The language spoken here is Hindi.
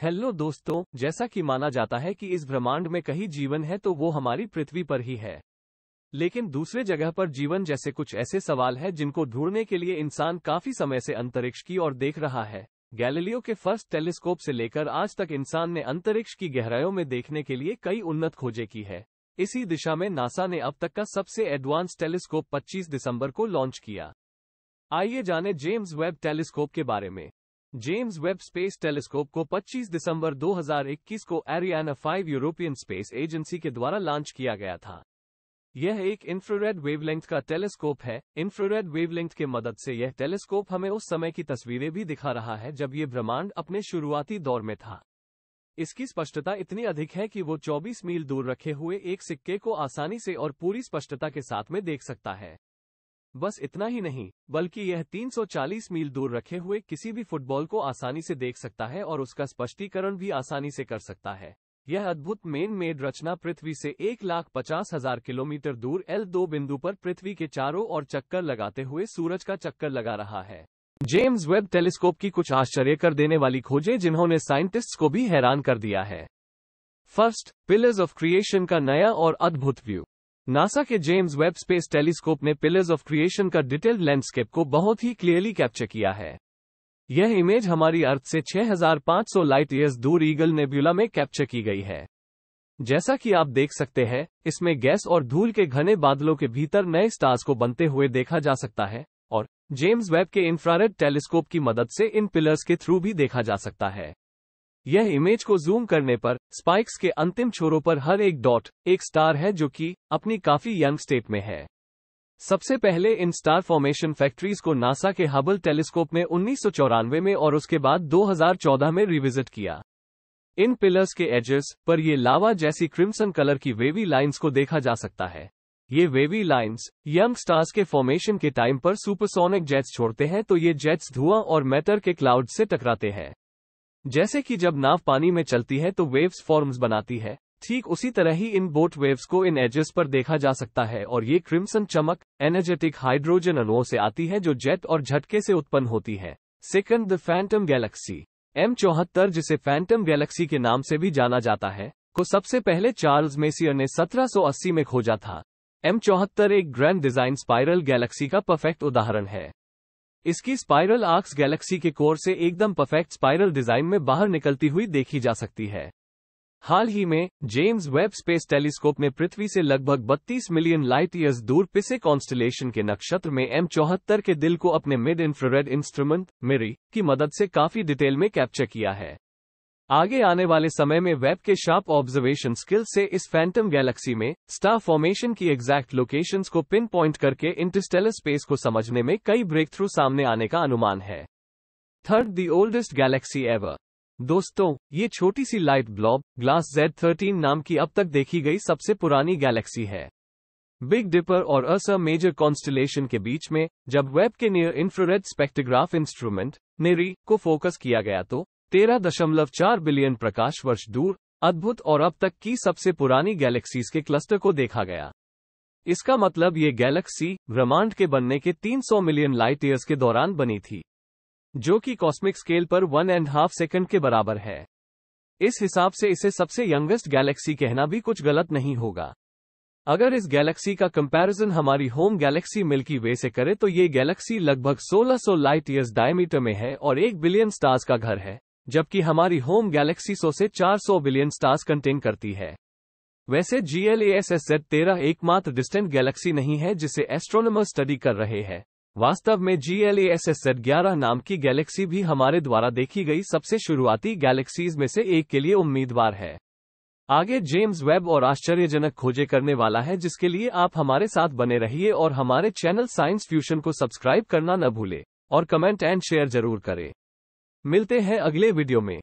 हेलो दोस्तों, जैसा कि माना जाता है कि इस ब्रह्मांड में कहीं जीवन है तो वो हमारी पृथ्वी पर ही है। लेकिन दूसरे जगह पर जीवन जैसे कुछ ऐसे सवाल है जिनको ढूंढने के लिए इंसान काफी समय से अंतरिक्ष की ओर देख रहा है। गैलीलियो के फर्स्ट टेलीस्कोप से लेकर आज तक इंसान ने अंतरिक्ष की गहराइयों में देखने के लिए कई उन्नत खोजें की है। इसी दिशा में नासा ने अब तक का सबसे एडवांस टेलीस्कोप 25 दिसंबर को लॉन्च किया। आइए जाने जेम्स वेब टेलीस्कोप के बारे में। जेम्स वेब स्पेस टेलीस्कोप को 25 दिसंबर 2021 को एरियाना 5 यूरोपियन स्पेस एजेंसी के द्वारा लॉन्च किया गया था। यह एक इंफ्रारेड वेवलेंथ का टेलीस्कोप है। इंफ्रारेड वेवलेंथ के मदद से यह टेलीस्कोप हमें उस समय की तस्वीरें भी दिखा रहा है जब यह ब्रह्मांड अपने शुरुआती दौर में था। इसकी स्पष्टता इतनी अधिक है कि वो 24 मील दूर रखे हुए एक सिक्के को आसानी से और पूरी स्पष्टता के साथ में देख सकता है। बस इतना ही नहीं, बल्कि यह 340 मील दूर रखे हुए किसी भी फुटबॉल को आसानी से देख सकता है और उसका स्पष्टीकरण भी आसानी से कर सकता है। यह अद्भुत मेन मेड रचना पृथ्वी से 1,50,000 किलोमीटर दूर L2 बिंदु पर पृथ्वी के चारों ओर चक्कर लगाते हुए सूरज का चक्कर लगा रहा है। जेम्स वेब टेलीस्कोप की कुछ आश्चर्य कर देने वाली खोजें जिन्होंने साइंटिस्ट्स को भी हैरान कर दिया है। फर्स्ट, पिलर्स ऑफ क्रिएशन का नया और अद्भुत व्यू। नासा के जेम्स वेब स्पेस टेलीस्कोप ने पिलर्स ऑफ क्रिएशन का डिटेल्ड लैंडस्केप को बहुत ही क्लियरली कैप्चर किया है। यह इमेज हमारी अर्थ से 6500 लाइट ईयर्स दूर ईगल नेब्यूला में कैप्चर की गई है। जैसा कि आप देख सकते हैं, इसमें गैस और धूल के घने बादलों के भीतर नए स्टार्स को बनते हुए देखा जा सकता है और जेम्स वेब के इंफ्रारेड टेलीस्कोप की मदद से इन पिलर्स के थ्रू भी देखा जा सकता है। यह इमेज को जूम करने पर स्पाइक्स के अंतिम छोरों पर हर एक डॉट एक स्टार है जो कि अपनी काफी यंग स्टेट में है। सबसे पहले इन स्टार फॉर्मेशन फैक्ट्रीज को नासा के हबल टेलीस्कोप में 1994 में और उसके बाद 2014 में रिविजिट किया। इन पिलर्स के एजेस पर ये लावा जैसी क्रिम्सन कलर की वेवी लाइंस को देखा जा सकता है। ये वेवी लाइंस यंग स्टार्स के फॉर्मेशन के टाइम पर सुपरसोनिक जेट्स छोड़ते हैं तो ये जेट्स धुआं और मैटर के क्लाउड से टकराते हैं। जैसे कि जब नाव पानी में चलती है तो वेव्स फॉर्म्स बनाती है, ठीक उसी तरह ही इन बोट वेव्स को इन एजेस पर देखा जा सकता है और ये क्रिम्सन चमक एनर्जेटिक हाइड्रोजन अणुओं से आती है जो जेट और झटके से उत्पन्न होती है। Second, the Phantom Galaxy. M74, जिसे फैंटम गैलेक्सी के नाम से भी जाना जाता है, को सबसे पहले चार्ल्स मेसियर ने 1780 में खोजा था। M74 एक ग्रैंड डिजाइन स्पाइरल गैलेक्सी का परफेक्ट उदाहरण है। इसकी स्पाइरल आर्क्स गैलेक्सी के कोर से एकदम परफेक्ट स्पाइरल डिजाइन में बाहर निकलती हुई देखी जा सकती है। हाल ही में जेम्स वेब स्पेस टेलीस्कोप ने पृथ्वी से लगभग 32 मिलियन लाइट ईयर्स दूर पिसे कॉन्स्टलेशन के नक्षत्र में M74 के दिल को अपने मिड इंफ्रारेड इंस्ट्रूमेंट मिरी की मदद से काफी डिटेल में कैप्चर किया है। आगे आने वाले समय में वेब के शार्प ऑब्जर्वेशन स्किल से इस फैंटम गैलेक्सी में स्टार फॉर्मेशन की एग्जैक्ट लोकेशंस को पिन पॉइंट करके इंटरस्टेलर स्पेस को समझने में कई ब्रेक थ्रू सामने आने का अनुमान है। Third, the oldest Galaxy ever. दोस्तों, ये छोटी सी लाइट ब्लॉब ग्लास Z13 नाम की अब तक देखी गई सबसे पुरानी गैलेक्सी है। बिग डिपर और अर्सा मेजर कॉन्स्टलेशन के बीच में जब वेब के नियर इंफ्रारेड स्पेक्ट्रोग्राफ इंस्ट्रूमेंट नेरी को फोकस किया गया तो 13.4 बिलियन प्रकाश वर्ष दूर अद्भुत और अब तक की सबसे पुरानी गैलेक्सीज के क्लस्टर को देखा गया। इसका मतलब ये गैलेक्सी ब्रह्मांड के बनने के 300 मिलियन लाइट ईयर्स के दौरान बनी थी, जो कि कॉस्मिक स्केल पर 1.5 सेकंड के बराबर है। इस हिसाब से इसे सबसे यंगेस्ट गैलेक्सी कहना भी कुछ गलत नहीं होगा। अगर इस गैलेक्सी का कंपैरिजन हमारी होम गैलेक्सी मिल्की वे से करें तो ये गैलेक्सी लगभग 1600 लाइट ईयर्स डायमीटर में है और 1 बिलियन स्टार्स का घर है, जबकि हमारी होम गैलेक्सी 100 से 400 बिलियन स्टार्स कंटेन करती है। वैसे GLASS Z13 एकमात्र डिस्टेंट गैलेक्सी नहीं है जिसे एस्ट्रोनॉमर्स स्टडी कर रहे हैं। वास्तव में GLASS Z11 नाम की गैलेक्सी भी हमारे द्वारा देखी गई सबसे शुरुआती गैलेक्सीज में से एक के लिए उम्मीदवार है। आगे जेम्स वेब और आश्चर्यजनक खोजें करने वाला है, जिसके लिए आप हमारे साथ बने रहिए और हमारे चैनल साइंस फ्यूशन को सब्सक्राइब करना न भूलें और कमेंट एंड शेयर जरूर करें। मिलते हैं अगले वीडियो में।